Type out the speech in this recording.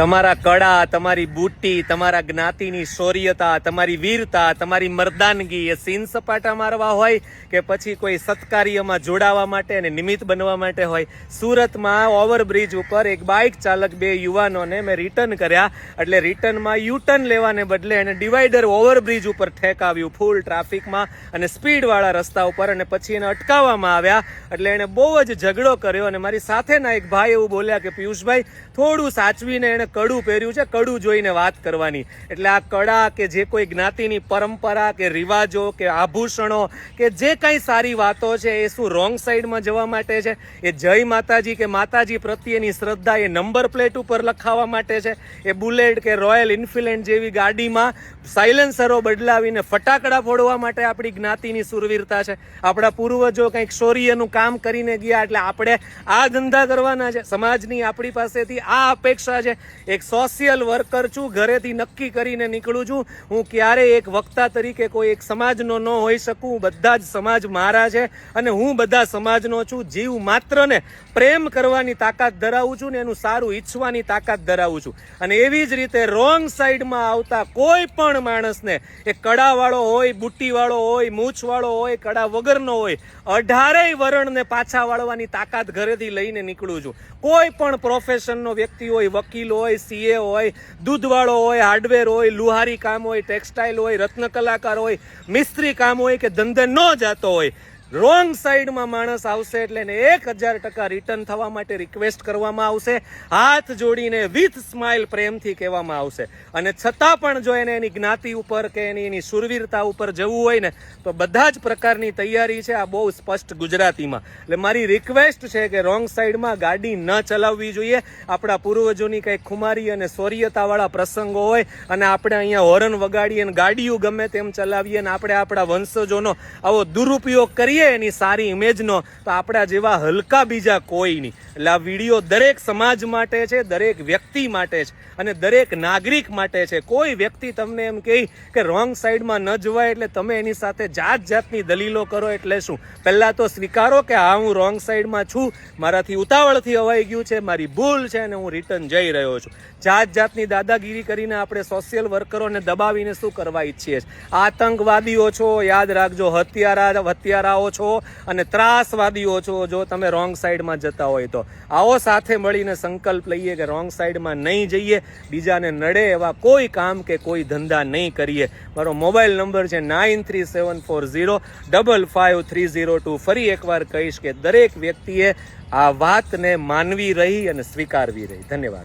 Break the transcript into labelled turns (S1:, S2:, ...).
S1: તમારા કળા, તમારી બુટ્ટી, તમારા જ્ઞાતિની શૌર્યતા, તમારી વીરતા, તમારી મર્દાનગી એ સીન સપાટા મારવા હોય કે પછી કોઈ સત્કાર્યમાં જોડાવા માટે અને નિમિત્ત બનવા માટે હોય. સુરતમાં ઓવરબ્રિજ ઉપર એક બાઇક ચાલક બે યુવાનોને મેં રિટર્ન કર્યા, એટલે રિટર્નમાં યુટર્ન લેવાને બદલે એને ડિવાઈડર ઓવરબ્રિજ ઉપર ઠેકાવ્યું ફૂલ ટ્રાફિકમાં અને સ્પીડવાળા રસ્તા ઉપર, અને પછી એને અટકાવવામાં આવ્યા. એટલે એને બહુ જ ઝઘડો કર્યો અને મારી સાથેના એક ભાઈ એવું બોલ્યા કે પિયુષભાઈ થોડું સાચવીને એને કડું પહેર્યું છે, કડું જોઈને વાત કરવાની. એટલે આ કળા કે જે કોઈ જ્ઞાતિની પરંપરા કે રિવાજો કે આભૂષણો કે જે કંઈ સારી વાતો છે એ શું રોંગ સાઈડમાં જવા માટે છે? એ જય માતાજી કે માતાજી પ્રત્યેની શ્રદ્ધા એ નંબર પ્લેટ ઉપર લખાવવા માટે છે? એ બુલેટ કે રોયલ એન્ફિલ્ડ જેવી ગાડીમાં સાયલેન્સરો બદલાવીને ફટાકડા ફોડવા માટે આપણી જ્ઞાતિની સુરવીરતા છે? આપણા પૂર્વજો કંઈક શૌર્યનું કામ કરીને ગયા એટલે આપણે આ ધંધા કરવાના છે? સમાજની આપણી પાસેથી આ અપેક્ષા છે. એક સોશિયલ વર્કર છું, ઘરેથી નક્કી કરીને નીકળું છું હું ક્યારેય એક વક્તા તરીકે કોઈ એક સમાજનો ન હોઈ શકું. બધા જ સમાજ મારા છે અને હું બધા સમાજનો છું. જીવ માત્ર ને પ્રેમ કરવાની તાકાત ધરાવું છું ને એનું સારું ઈચ્છવાની તાકાત ધરાવું છું. અને એવી જ રીતે રોંગ સાઈડમાં આવતા કોઈ પણ માણસને એ કડાવાળો હોય, બુટ્ટીવાળો હોય, મૂછવાળો હોય, કડા વગરનો હોય, 18 વરણને પાછા વાળવાની તાકાત ઘરેથી લઈને નીકળું છું. કોઈ પણ પ્રોફેશનનો વ્યક્તિ હોય, વકીલ હોય, સીએ હોય, દૂધવાળો હોય, હાર્ડવેર હોય, લુહારી કામ હોય, ટેક્સટાઇલ હોય, રત્ન કલાકાર હોય, મિસ્ત્રી કામ હોય કે ધંધે ન જતો હોય, રોંગ સાઈડમાં માણસ આવશે એટલે એને 1000% રિટર્ન થવા માટે રિક્વેસ્ટ કરવામાં આવશે. હાથ જોડીને વિથ સ્માઇલ પ્રેમથી કહેવામાં આવશે. અને છતાં પણ જો એને એની જ્ઞાતિ ઉપર કે એની શુરવીરતા ઉપર જવું હોય ને તો બધા જ પ્રકારની તૈયારી છે. આ બહુ સ્પષ્ટ ગુજરાતીમાં. એટલે મારી રિક્વેસ્ટ છે કે રોંગ સાઈડમાં ગાડી ન ચલાવવી જોઈએ. આપણા પૂર્વજોની કંઈક ખુમારી અને શૌર્યતાવાળા પ્રસંગો હોય અને આપણે અહીંયા હોર્ન વગાડીએ અને ગાડીઓ ગમે તેમ ચલાવીએ અને આપણે આપણા વંશજોનો આવો દુરુપયોગ કરીએ એની સારી ઇમેજનો, તો આપણા જેવા હલકા બીજા કોઈ નહીં. એટલે આ વિડીયો દરેક સમાજ માટે છે, દરેક વ્યક્તિ માટે છે અને દરેક નાગરિક માટે છે. કોઈ વ્યક્તિ તમને એમ કહે કે રોંગ સાઈડમાં ન જવાય એટલે તમે એની સાથે જાત જાતની દલીલો કરો એટલે શું? પહેલાં તો સ્વીકારો કે હા હું રોંગ સાઈડમાં છું, મારાથી ઉતાવળથી અવાઈ ગયું છે, મારી ભૂલ છે અને હું રિટર્ન જઈ રહ્યો છું. જાત જાતની દાદાગીરી કરીને આપણે સોશિયલ વર્કરોને દબાવીને શું કરવા ઈચ્છીએ છીએ? આતંકવાદીઓ છો, યાદ રાખજો, હત્યારાઓ છો અને ત્રાસવાદીઓ છો જો તમે રોંગ સાઈડમાં જતા હોય તો. આવો સાથે મળીને સંકલ્પ લઈએ કે રોંગ સાઈડમાં નહીં જઈએ, બીજાને નડે એવા કોઈ કામ કે કોઈ ધંધા નહીં કરીએ. મારો મોબાઈલ નંબર છે 9374055302. ફરી એકવાર કહીશ કે દરેક વ્યક્તિએ આ વાતને માનવી રહી અને સ્વીકારવી રહી. ધન્યવાદ.